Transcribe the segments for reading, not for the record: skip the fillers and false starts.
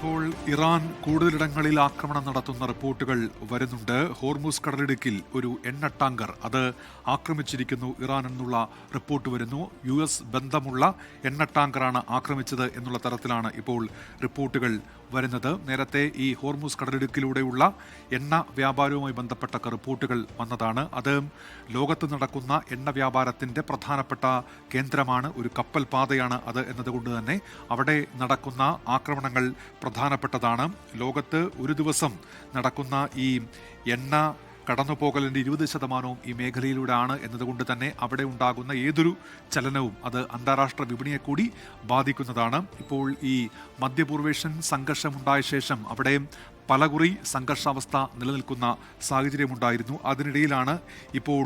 ഇപ്പോൾ ഇറാൻ കൂടുതലിടങ്ങളിൽ ആക്രമണം നടത്തുന്ന റിപ്പോർട്ടുകൾ വരുന്നുണ്ട്. ഹോർമുസ് കടലിടുക്കിൽ ഒരു എണ്ണ ടാങ്കർ അത് ആക്രമിച്ചിരിക്കുന്നു ഇറാൻ എന്നുള്ള റിപ്പോർട്ട് വരുന്നു. US ബന്ധമുള്ള എണ്ണ ടാങ്കറാണ് ആക്രമിച്ചത് എന്നുള്ള തരത്തിലാണ് ഇപ്പോൾ റിപ്പോർട്ടുകൾ വരുന്നത്. നേരത്തെ ഈ ഹോർമുസ് കടലിടുക്കിലൂടെയുള്ള എണ്ണ വ്യാപാരവുമായി ബന്ധപ്പെട്ട റിപ്പോർട്ടുകൾ വന്നതാണ്. അത് ലോകത്ത് നടക്കുന്ന എണ്ണ വ്യാപാരത്തിൻ്റെ പ്രധാനപ്പെട്ട കേന്ദ്രമാണ്, ഒരു കപ്പൽ പാതയാണ് അത് എന്നതുകൊണ്ട് തന്നെ അവിടെ നടക്കുന്ന ആക്രമണങ്ങൾ പ്രധാനപ്പെട്ടതാണ്. ലോകത്ത് ഒരു ദിവസം നടക്കുന്ന ഈ എണ്ണ കടന്നുപോകലിൻ്റെ 20% ഈ മേഖലയിലൂടെ ആണ് എന്നതുകൊണ്ട് തന്നെ അവിടെ ഉണ്ടാകുന്ന ഏതൊരു ചലനവും അത് അന്താരാഷ്ട്ര വിപണിയെ കൂടി ബാധിക്കുന്നതാണ്. ഇപ്പോൾ ഈ മധ്യപൂർവേഷ്യൻ സംഘർഷമുണ്ടായ ശേഷം അവിടെ പലകുറി സംഘർഷാവസ്ഥ നിലനിൽക്കുന്ന സാഹചര്യമുണ്ടായിരുന്നു. അതിനിടയിലാണ് ഇപ്പോൾ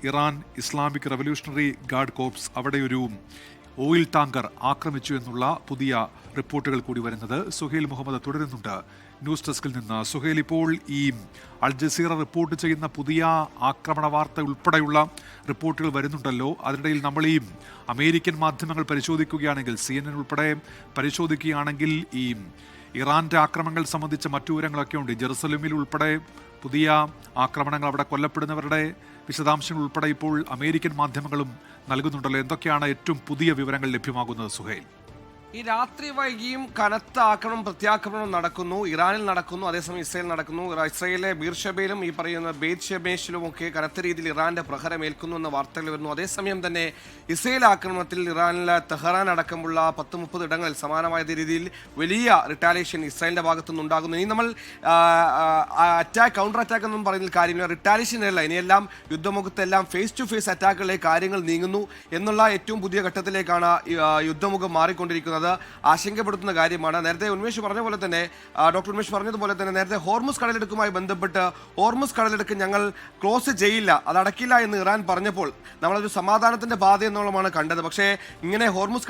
Iran Islamic revolutionary guard corps അവിടെ ഒരു ഓയിൽ ടാങ്കർ ആക്രമിച്ചു എന്നുള്ള പുതിയ റിപ്പോർട്ടുകൾ കൂടി വരുന്നത്. സുഹൈൽ മുഹമ്മദ് തുടരുന്നുണ്ട് ന്യൂസ് ഡെസ്കിൽ നിന്ന്. സുഹൈൽ, ഇപ്പോൾ ഈ അൽ ജസീറ റിപ്പോർട്ട് ചെയ്യുന്ന പുതിയ ആക്രമണ വാർത്ത ഉൾപ്പെടെയുള്ള റിപ്പോർട്ടുകൾ വരുന്നുണ്ടല്ലോ. അതിനിടയിൽ നമ്മൾ ഈ അമേരിക്കൻ മാധ്യമങ്ങൾ പരിശോധിക്കുകയാണെങ്കിൽ, CNN ഉൾപ്പെടെ പരിശോധിക്കുകയാണെങ്കിൽ ഈ ഇറാന്റെ ആക്രമണങ്ങൾ സംബന്ധിച്ച മറ്റു വിവരങ്ങളൊക്കെ ഉണ്ട്. ജെറുസലേമിൽ ഉൾപ്പെടെ പുതിയ ആക്രമണങ്ങൾ, അവിടെ കൊല്ലപ്പെടുന്നവരുടെ വിശദാംശങ്ങൾ ഉൾപ്പെടെ ഇപ്പോൾ അമേരിക്കൻ മാധ്യമങ്ങളും നൽകുന്നുണ്ടല്ലോ. എന്തൊക്കെയാണ് ഏറ്റവും പുതിയ വിവരങ്ങൾ ലഭ്യമാകുന്നത് സുഹൈൽ? ഈ രാത്രി വൈകിയും കനത്ത ആക്രമണം പ്രത്യാക്രമണം നടക്കുന്നു. ഇറാനിൽ നടക്കുന്നു, അതേസമയം ഇസ്രയേൽ നടക്കുന്നു. ഇസ്രയേലിലെ ബീർഷബയിലും ഈ പറയുന്ന ബെയ്ത് ഷെമേഷിലും ഒക്കെ കനത്ത രീതിയിൽ ഇറാന്റെ പ്രഹരമേൽക്കുന്നു എന്ന വാർത്തകൾ വരുന്നു. അതേസമയം തന്നെ ഇസ്രയേൽ ആക്രമണത്തിൽ ഇറാനിലെ തെഹ്റാൻ അടക്കമുള്ള 10-30 ഇടങ്ങളിൽ സമാനമായ രീതിയിൽ വലിയ റിട്ടാലിയേഷൻ ഇസ്രയേലിന്റെ ഭാഗത്തുനിന്ന് ഉണ്ടാകുന്നു. ഇനി നമ്മൾ കൗണ്ടർ അറ്റാക്ക് എന്നും പറയുന്ന കാര്യമില്ല, റിട്ടാലിയേഷൻ അല്ല. ഇനിയെല്ലാം യുദ്ധമുഖത്തെല്ലാം ഫേസ് ടു ഫേസ് അറ്റാക്കുകളിലേക്ക് കാര്യങ്ങൾ നീങ്ങുന്നു എന്നുള്ള ഏറ്റവും പുതിയ ഘട്ടത്തിലേക്കാണ് യുദ്ധമുഖം മാറിക്കൊണ്ടിരിക്കുന്നത്. ആശങ്കപ്പെടുത്തുന്ന കാര്യമാണ്. നേരത്തെ ഉന്മേഷ് പറഞ്ഞ പോലെ തന്നെ, ഡോക്ടർ ഉന്മേഷ് പറഞ്ഞതുപോലെ തന്നെ, നേരത്തെ ഹോർമുസ് കടലെടുക്കുമായി ബന്ധപ്പെട്ട് ഹോർമുസ് കടലെടുക്ക് ഞങ്ങൾ ക്ലോസ് ചെയ്യില്ല, അത് അടക്കില്ല എന്ന് ഇറാൻ പറഞ്ഞപ്പോൾ നമ്മളൊരു സമാധാനത്തിന്റെ പാത എന്നുള്ളതാണ് കണ്ടത്. പക്ഷേ ഇങ്ങനെ ഹോർമുസ്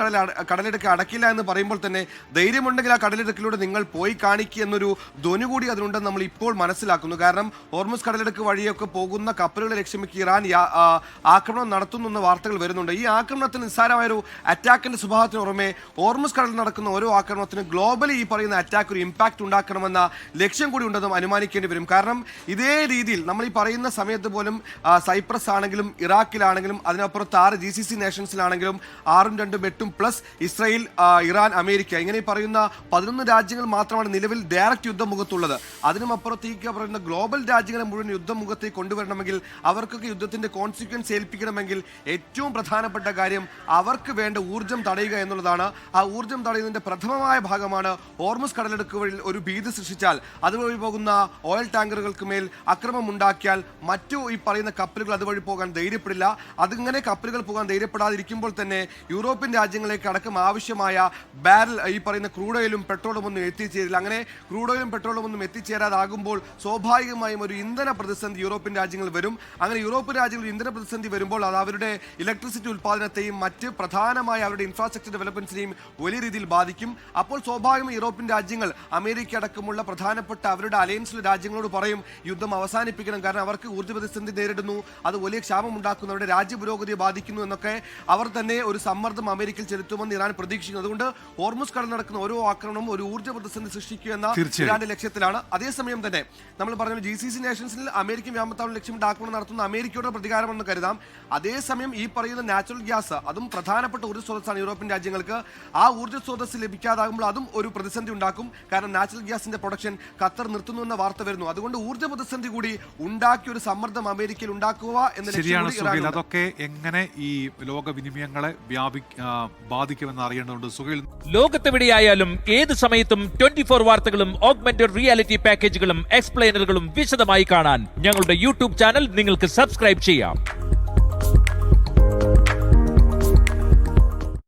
കടലെടുക്ക് അടക്കില്ല എന്ന് പറയുമ്പോൾ തന്നെ ധൈര്യമുണ്ടെങ്കിൽ ആ കടലെടുക്കിലൂടെ നിങ്ങൾ പോയി കാണിക്കുക എന്നൊരു ധ്വനി കൂടി അതിനുണ്ടെന്ന് നമ്മൾ ഇപ്പോൾ മനസ്സിലാക്കുന്നു. കാരണം ഹോർമുസ് കടലെടുക്ക് വഴിയൊക്കെ പോകുന്ന കപ്പലുകളെ ലക്ഷ്യമിക്ക് ഇറാൻ ആക്രമണം നടത്തുന്നു എന്ന വാർത്തകൾ വരുന്നുണ്ട്. ഈ ആക്രമണത്തിന് നിസ്സാരമായൊരു അറ്റാക്കിന്റെ സ്വഭാവത്തിന് പുറമെ ഹോർമുസ് കടലിൽ നടക്കുന്ന ഓരോ ആക്രമണത്തിനും ഗ്ലോബലി ഈ പറയുന്ന അറ്റാക്ക് ഒരു ഇമ്പാക്ട് ഉണ്ടാക്കണമെന്ന ലക്ഷ്യം കൂടി ഉണ്ടെന്നും അനുമാനിക്കേണ്ടി വരും. കാരണം ഇതേ രീതിയിൽ നമ്മൾ ഈ പറയുന്ന സമയത്ത് പോലും സൈപ്രസ് ആണെങ്കിലും ഇറാഖിലാണെങ്കിലും അതിനപ്പുറത്ത് 6 GCC നേഷൻസിലാണെങ്കിലും 6ഉം 2ഉം 8ഉം പ്ലസ് ഇസ്രയേൽ, ഇറാൻ, അമേരിക്ക ഇങ്ങനെ ഈ പറയുന്ന 11 രാജ്യങ്ങൾ മാത്രമാണ് നിലവിൽ ഡയറക്റ്റ് യുദ്ധമുഖത്തുള്ളത്. അതിനും അപ്പുറത്തേക്ക് പറയുന്ന ഗ്ലോബൽ രാജ്യങ്ങളെ മുഴുവൻ യുദ്ധമുഖത്തേക്ക് കൊണ്ടുവരണമെങ്കിൽ, അവർക്കൊക്കെ യുദ്ധത്തിന്റെ കോൺസിക്വൻസ് ഏൽപ്പിക്കണമെങ്കിൽ ഏറ്റവും പ്രധാനപ്പെട്ട കാര്യം അവർക്ക് വേണ്ട ഊർജ്ജം തടയുക എന്നുള്ളതാണ്. ആ ഊർജ്ജം തടയുന്നതിന്റെ പ്രഥമമായ ഭാഗമാണ് ഹോർമുസ് കടലെടുക്ക് വഴി ഒരു ഭീതി സൃഷ്ടിച്ചാൽ, അതുവഴി പോകുന്ന ഓയിൽ ടാങ്കറുകൾക്ക് മേൽ അക്രമം ഉണ്ടാക്കിയാൽ മറ്റു ഈ പറയുന്ന കപ്പലുകൾ അതുവഴി പോകാൻ ധൈര്യപ്പെടില്ല. അതിങ്ങനെ കപ്പലുകൾ പോകാൻ ധൈര്യപ്പെടാതിരിക്കുമ്പോൾ തന്നെ യൂറോപ്യൻ രാജ്യങ്ങളിലേക്ക് അടക്കം ആവശ്യമായ ബാരൽ ഈ പറയുന്ന ക്രൂഡ് ഓയിലും പെട്രോളും ഒന്നും എത്തിച്ചേരില്ല. അങ്ങനെ ക്രൂഡ് ഓയിലും പെട്രോളും ഒന്നും എത്തിച്ചേരാതാകുമ്പോൾ സ്വാഭാവികമായും ഒരു ഇന്ധന പ്രതിസന്ധി യൂറോപ്യൻ രാജ്യങ്ങൾ വരും. അങ്ങനെ യൂറോപ്യൻ രാജ്യങ്ങളിൽ ഇന്ധന പ്രതിസന്ധി വരുമ്പോൾ അത് അവരുടെ ഇലക്ട്രിസിറ്റി ഉൽപ്പാദനത്തെയും മറ്റ് പ്രധാനമായ അവരുടെ ഇൻഫ്രാസ്ട്രക്ചർ ഡെവലപ്മെന്റ്സിനെയും വലിയ രീതിയിൽ ബാധിക്കും. അപ്പോൾ സ്വാഭാവികമായി യൂറോപ്യൻ രാജ്യങ്ങൾ, അമേരിക്ക അടക്കമുള്ള പ്രധാനപ്പെട്ട അവരുടെ അലയൻസിലെ രാജ്യങ്ങളോട് പറയും യുദ്ധം അവസാനിപ്പിക്കണം, കാരണം അവർക്ക് ഊർജ്ജ പ്രതിസന്ധി നേരിടുന്നു, അത് വലിയ ക്ഷാമം ഉണ്ടാക്കുന്നു, അവരുടെ രാജ്യ പുരോഗതിയെ ബാധിക്കുന്നു എന്നൊക്കെ അവർ തന്നെ ഒരു സമ്മർദ്ദം അമേരിക്കയിൽ ചെലുത്തുമെന്ന് ഇറാൻ പ്രതീക്ഷിക്കുന്നു. അതുകൊണ്ട് ഹോർമുസ് കടലിൽ നടക്കുന്ന ഓരോ ആക്രമണവും ഒരു ഊർജ്ജ പ്രതിസന്ധി സൃഷ്ടിക്കുക എന്ന ഇറാന്റെ ലക്ഷ്യത്തിലാണ്. അതേസമയം തന്നെ നമ്മൾ പറഞ്ഞ GCC നേഷൻസിൽ അമേരിക്കൻ വ്യോമത്താവളം ലക്ഷ്യമിട്ട് ആക്രമണം നടത്തുന്ന അമേരിക്കയുടെ പ്രതികാരമെന്ന് കരുതാം. അതേസമയം ഈ പറയുന്ന നാച്ചുറൽ ഗ്യാസ്, അതും പ്രധാനപ്പെട്ട ഊർജ്ജ സ്രോതസ്സാണ് യൂറോപ്യൻ രാജ്യങ്ങൾക്ക്. ആ ഊർജ്ജ സ്രോതസ് ലഭിക്കാതാകുമ്പോൾ അതും ഒരു പ്രതിസന്ധി ഉണ്ടാക്കും. കാരണം നാച്ചുറൽ ഗ്യാസിന്റെ പ്രൊഡക്ഷൻ ഖത്തർ നിർത്തുന്നു എന്ന വാർത്ത വരുന്നു. അതുകൊണ്ട് ഊർജ്ജ പ്രതിസന്ധി കൂടി ഉണ്ടാക്കിയ ഒരു സമ്മർദ്ദം അമേരിക്കയിൽ ഉണ്ടാക്കുക എന്ന ലക്ഷ്യം. അതൊക്കെ എങ്ങനെ ഈ ലോക വിനിമയങ്ങളെ ബാധിക്കുമെന്ന് അറിയേണ്ടതുണ്ട് സുഹൈൽ. ലോകത്തെവിടെയായാലും ഏത് സമയത്തും 24 വാർത്തകളും ഓഗ്മെന്റഡ് റിയാലിറ്റി പാക്കേജുകളും എക്സ്പ്ലെയിനറുകളും വിശദമായി കാണാൻ ഞങ്ങളുടെ YouTube ചാനൽ നിങ്ങൾക്ക് സബ്സ്ക്രൈബ് ചെയ്യാം.